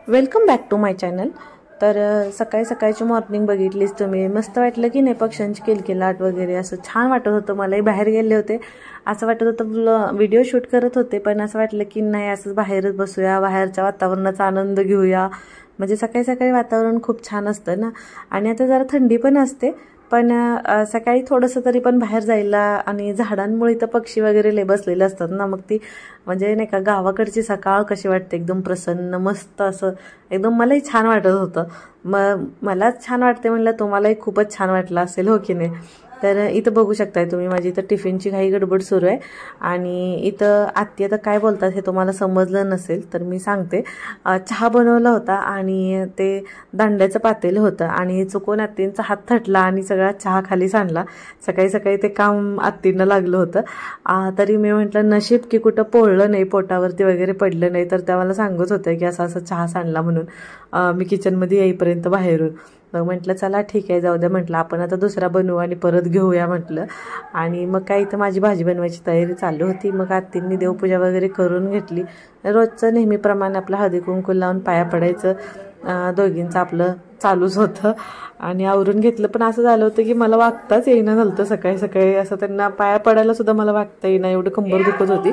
Welcome back to my channel. तर सकाळी सकाळची मॉर्निंग बघितलीच तुम्ही, मस्त वाटलं की नाही, पक्ष्यांची किलकिलाट वगैरे असं छान वाटत होतं। मलाही बाहेर गेले होते, असं वाटत होतं व्हिडिओ शूट करत होते, पण असं वाटलं की नाही असंच बाहेरच बसूया, बाहेरच्या वातावरणाचा आनंद घेऊया। म्हणजे सकाळी सकाळी वातावरण खूप छान असतं ना, आणि आता जरा थंडी पण असते, पण सकाळी थोडंसं तरी पण बाहेर जायला, आणि झाडांमुळे तर पक्षी वगैरे लय बसलेले असतात ना, मग ती म्हणजे नाही का गावाकडची सकाळ कशी वाटते, एकदम प्रसन्न मस्त असं एकदम मलाही छान वाटत होतं। मलाच छान वाटते म्हणलं, तुम्हालाही खूपच छान वाटलं असेल, हो की नाही। तर इथं बघू शकताय तुम्ही, माझी इथं टिफिनची घाई गडबड सुरू आहे, आणि इथं आत्ती आता काय बोलतात हे तुम्हाला समजलं नसेल तर मी सांगते। चहा बनवला होता आणि ते दांड्याचं पातेलं होतं, आणि चुकून आत्तींचा हात थटला आणि सगळा चहा खाली सांडला। सकाळी सकाळी ते काम आत्तींना लागलं होतं, तरी मी म्हटलं नशीब की कुठं पोळलं नाही, पोटावरती वगैरे पडलं नाही, तर त्या मला सांगत होत्या की असं असं चहा सांडला म्हणून, मी किचनमध्ये येईपर्यंत बाहेरून। मग म्हटलं चला ठीक आहे, जाऊ द्या म्हटलं, आपण आता दुसरा बनवू आणि परत घेऊया म्हटलं। आणि मग काय इथं माझी भाजी बनवायची तयारी चालू होती। मग आत्तींनी देवपूजा वगैरे करून घेतली, रोजचं नेहमीप्रमाणे आपलं हळदी कुंकू लावून पाया पडायचं, दोघींचं आपलं चालूच होतं, आणि आवरून घेतलं। पण असं झालं होतं की मला वागताच येईना झालं होतं, सकाळी सकाळी असं त्यांना पाया पडायला सुद्धा मला वागता येईना, एवढं कंबर दुखत होती।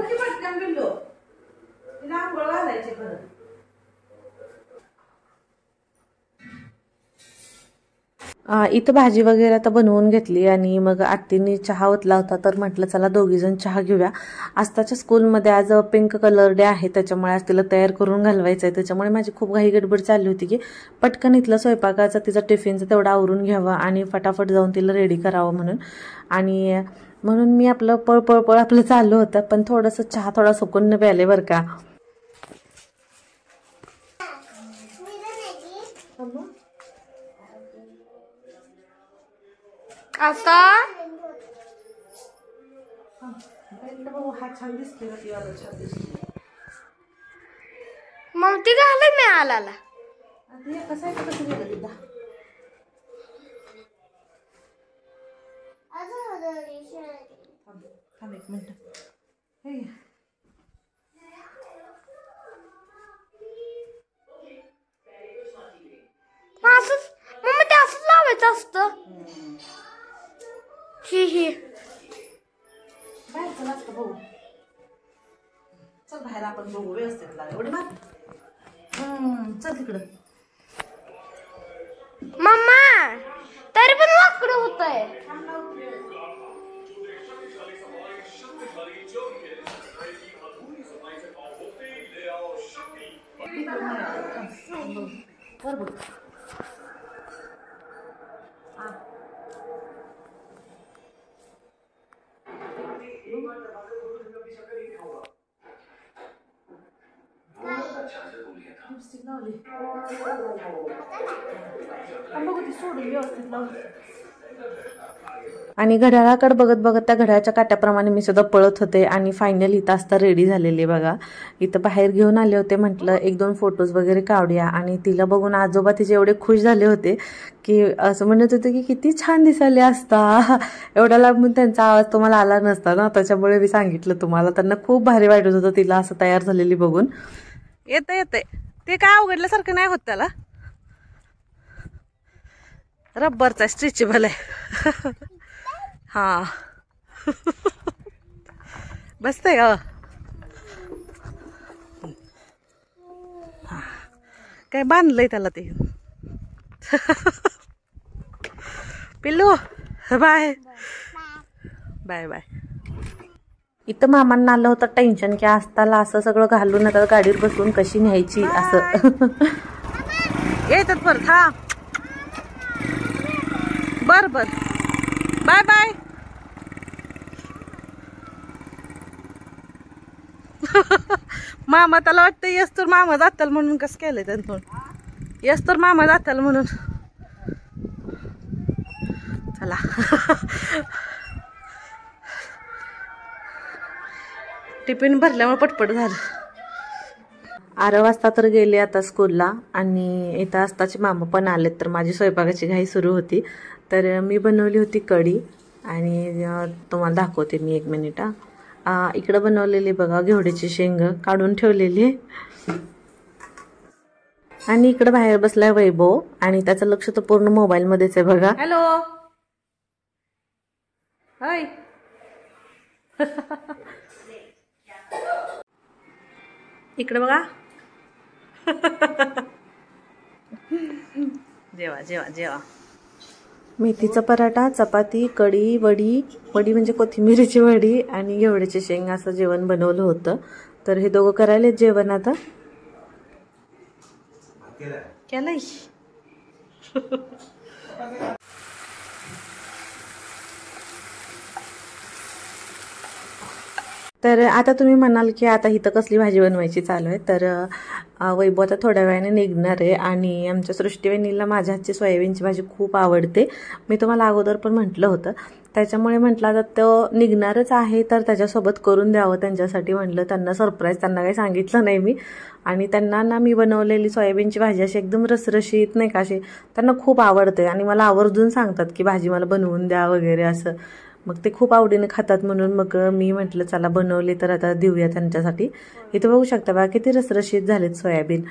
इथं भाजी वगैरे आता बनवून घेतली, आणि मग आत्तींनी चहा ओतला होता, तर म्हटलं चला दोघीजण चहा घेऊया। आस्ताच्या स्कूलमध्ये आज पिंक कलर डे आहे, त्याच्यामुळे आज तिला तयार करून घालवायचं आहे, त्याच्यामुळे माझी खूप घाई गडबड चालली होती की पटकन इथलं स्वयंपाकाचं तिचं टिफिनचं तेवढं आवरून घ्यावं आणि फटाफट जाऊन तिला रेडी करावं म्हणून। आणि म्हणून मी आपलं पळ आपलं चालू होतं, पण थोडंसं चहा थोडा सुकून प्यायले बरं का। आता मग ती घालत नाही आलाला एक मिनिट, असंच मम्मी ते असंच लावायचं असतं। ही बाहेर चला असतं बघू, चल बाहेर आपण बघू, व्यवस्थित लावा एवढी बात। चल तिकडं मम्मा, तरी पण वाकडं होतंय। आणि घड्याळाकडे बघत बघत त्या घड्याळाच्या काट्याप्रमाणे मी सुद्धा पळत होते, आणि फायनली इथं असता रेडी झालेली बघा। इथं बाहेर घेऊन आले होते, म्हटलं एक दोन फोटोज वगैरे काढूया, आणि तिला बघून आजोबा तिचे एवढे खुश झाले होते की असं म्हणत होते की किती छान दिसायले असता, एवढा लांबून त्यांचा आवाज तुम्हाला आला नसता ना, त्याच्यामुळे मी सांगितलं तुम्हाला। त्यांना खूप भारी वाटत होतं तिला असं तयार झालेली बघून। येते ते काय अवघडल्यासारखं नाही होत, त्याला रब्बरचा स्ट्रेचेबल आहे। हा बसतंय काय बांधलंय त्याला ते। पिल्लू बाय बाय बाय। इथं मामांना आलं होतं टेन्शन की आस्ताला असं सगळं घालून आता गाडीवर बसून कशी न्यायची असं। येतात परत, हा बर बाय बाय। मामा त्याला वाटतं यस तर मामा जाताल म्हणून कसं केलंय त्यांनी, यस तर मामा जाताल म्हणून। चला टिफिन भरल्यामुळे पटपट झालं। 11 वाजता तर गेले आता स्कूलला, आणि इथं आस्ताचे मामा पण आलेत, तर माझी स्वयंपाकाची घाई सुरू होती। तर मी बनवली होती कढी, आणि तुम्हाला दाखवते मी एक मिनिट। इकडं बनवलेली बघा घेवड्याची शेंग काढून ठेवलेली, आणि इकडे बाहेर बसलाय वैभव आणि त्याचं लक्ष तर पूर्ण मोबाईलमध्येच आहे बघा. Hello hi. इकडे बघा. जेवा जेवा जेवा. मेथीचा पराठा, चपाती, कढी, वडी म्हणजे कोथिंबीरीची वडी आणि घेवड्याची शेंग असं जेवण बनवलं होतं. तर हे दोघं करायलेत जेवण आता. केलंय. तर आता तुम्ही म्हणाल की आता इथं कसली भाजी बनवायची चालू आहे. तर वैभव आता थोड्या वेळाने निघणार आहे आणि आमच्या सृष्टीवहिनीला माझ्या हातची सोयाबीनची भाजी खूप आवडते. मी तुम्हाला अगोदर पण म्हटलं होतं. त्याच्यामुळे म्हटलं आता तो निघणारच आहे तर त्याच्यासोबत करून द्यावं त्यांच्यासाठी. म्हटलं त्यांना सरप्राईज, त्यांना काही सांगितलं नाही मी. आणि त्यांना ना मी बनवलेली सोयाबीनची भाजी अशी एकदम रसरशीत नाही का, अशी त्यांना खूप आवडते आणि मला आवर्जून सांगतात की भाजी मला बनवून द्या वगैरे असं. मग ते खूप आवडीने खातात म्हणून मग मी म्हटलं चला बनवले तर आता देऊया त्यांच्यासाठी. इथे बघू शकता बघा किती रसरशीत झालेत सोयाबीन.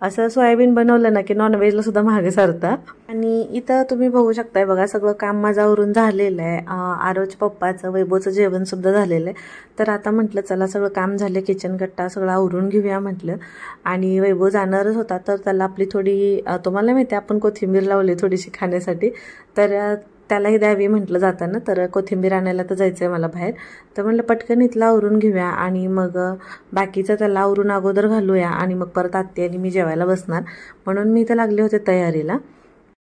असं सोयाबीन बनवलं ना की नॉनव्हेजला सुद्धा मागे सरता. आणि इथं तुम्ही बघू शकताय बघा सगळं काम माझं आवरून झालेलं आहे. आरवच्या पप्पाचं, वैभवचं जेवण सुद्धा झालेलं आहे. तर आता म्हटलं चला सगळं काम झालं, किचन कट्टा सगळं आवरून घेऊया म्हटलं. आणि वैभव जाणारच होता तर त्याला आपली थोडी, तुम्हाला माहिती आहे आपण कोथिंबीर लावली थोडीशी खाण्यासाठी, तर त्यालाही द्यावी म्हटलं जाताना. तर कोथिंबीर आणायला तर जायचं आहे मला बाहेर. तर म्हटलं पटकन इथलं आवरून घेऊया आणि मग बाकीचं त्याला आवरून अगोदर घालूया आणि मग परत आत्ती आणि मी जेवायला बसणार म्हणून मी इथं लागले होते तयारीला.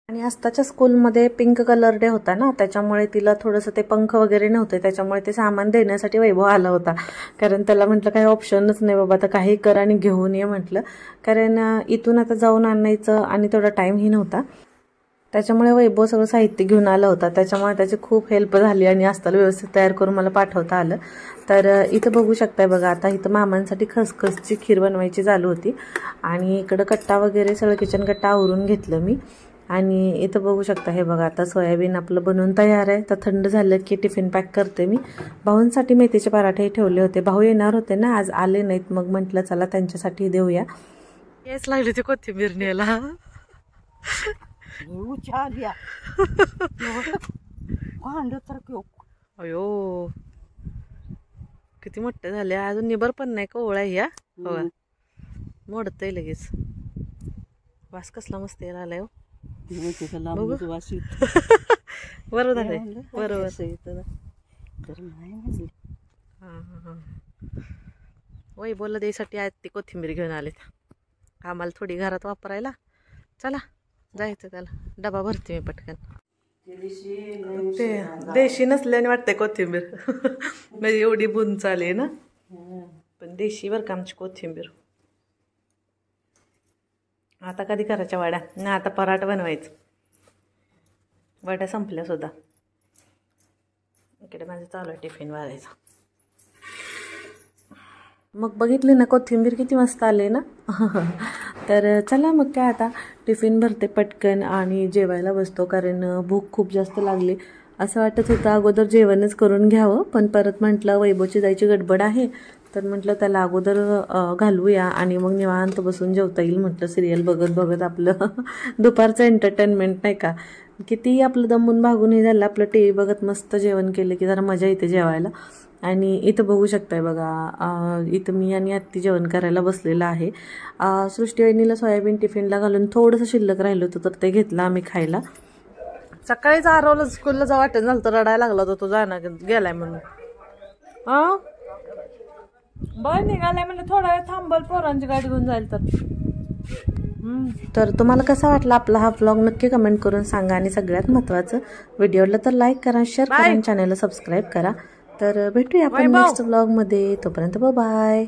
आणि आस्ताच्या स्कूलमध्ये पिंक कलर डे होता ना, त्याच्यामुळे तिला थोडंसं ते पंख वगैरे नव्हते, त्याच्यामुळे ते सामान देण्यासाठी वैभव आला होता. कारण त्याला म्हटलं काही ऑप्शनच नाही बाबा, आता काही कर आणि घेऊन ये म्हटलं. कारण इथून आता जाऊन आणायचं आणि तेवढा टाईमही नव्हता. त्याच्यामुळे वैभव सगळं साहित्य घेऊन आलं होता. त्याच्यामुळे त्याची खूप हेल्प झाली आणि आस्ताला व्यवस्थित तयार करून मला पाठवता आलं. तर इथं बघू शकताय बघा आता इथं मामांसाठी खसखसची खीर बनवायची चालू होती. आणि इकडं कट्टा वगैरे सगळं किचन कट्टा आवरून घेतलं मी. आणि इथं बघू शकता हे बघा आता सोयाबीन आपलं बनवून तयार आहे. तर थंड झालं की टिफिन पॅक करते मी. भाऊंसाठी मेथीचे पराठे ठेवले होते. भाऊ येणार होते ना, आज आले नाहीत. मग म्हटलं चला त्यांच्यासाठी देऊया. हेच लागले ते कोथिंबीर न्यायला. अयो किती मोठे झाले, अजून निबर पण नाही कवळा ह्या. बघा मोडतय लगेच. वास कसला मस्त यायला आलाय. बरोबर आहे, बरोबर. वैभवला द्यायसाठी आज ती कोथिंबीर घेऊन आलेत. आम्हाला थोडी घरात वापरायला. चला जायचं, त्याला डबा भरते मी पटकन. ते देशी नसल्याने वाटतंय कोथिंबीर. म्हणजे एवढी बुंच आली ना, पण देशी बरं का आमची कोथिंबीर. आता कधी करायच्या वड्या ना, आता पराठा बनवायचं. वड्या संपल्या सुद्धा. इकडे माझं चालू आहे टिफिन वाढायचा. मग बघितली ना कोथिंबीर किती मस्त आले ना. तर चला मग काय आता टिफिन भरते पटकन आणि जेवायला बसतो. कारण भूक खूप जास्त लागली. असं वाटत होतं अगोदर जेवणच करून घ्यावं, पण परत म्हटलं वैभवची जायची गडबड आहे. तर म्हटलं त्याला अगोदर घालूया आणि मग निवांत बसून जेवता येईल म्हटलं. सिरियल बघत बघत आपलं दुपारचं एंटरटेनमेंट नाही का. किती आपलं दमून भागूनही झालं, आपलं टी व्ही बघत मस्त जेवण केलं की जरा मजा येते जेवायला. आणि इथं बघू शकताय बघा इथं मी आणि आत्ती जेवण करायला बसलेलं आहे. सृष्टीवहिनीला सोयाबीन टिफिनला घालून थोडंसं शिल्लक राहिलं होतं तर ते घेतलं आम्ही खायला. सकाळीच आरवलं स्कूलला जा वाटत झालं तर रडायला लागला होता तो जाणार गेलाय म्हणून. बरं निघालाय म्हणजे थोडा वेळ थांबल, पोरांची गाडी घेऊन जाईल. तर तुम्हाला कसा वाटला आपला हा व्लॉग नक्की कमेंट करून सांगा. आणि सगळ्यात महत्त्वाचं व्हिडिओला तर लाईक करा, शेअर करा आणि चॅनलला सबस्क्राईब करा. तर भेटूया आपण नेक्स्ट व्लॉगमध्ये. तोपर्यंत बाय.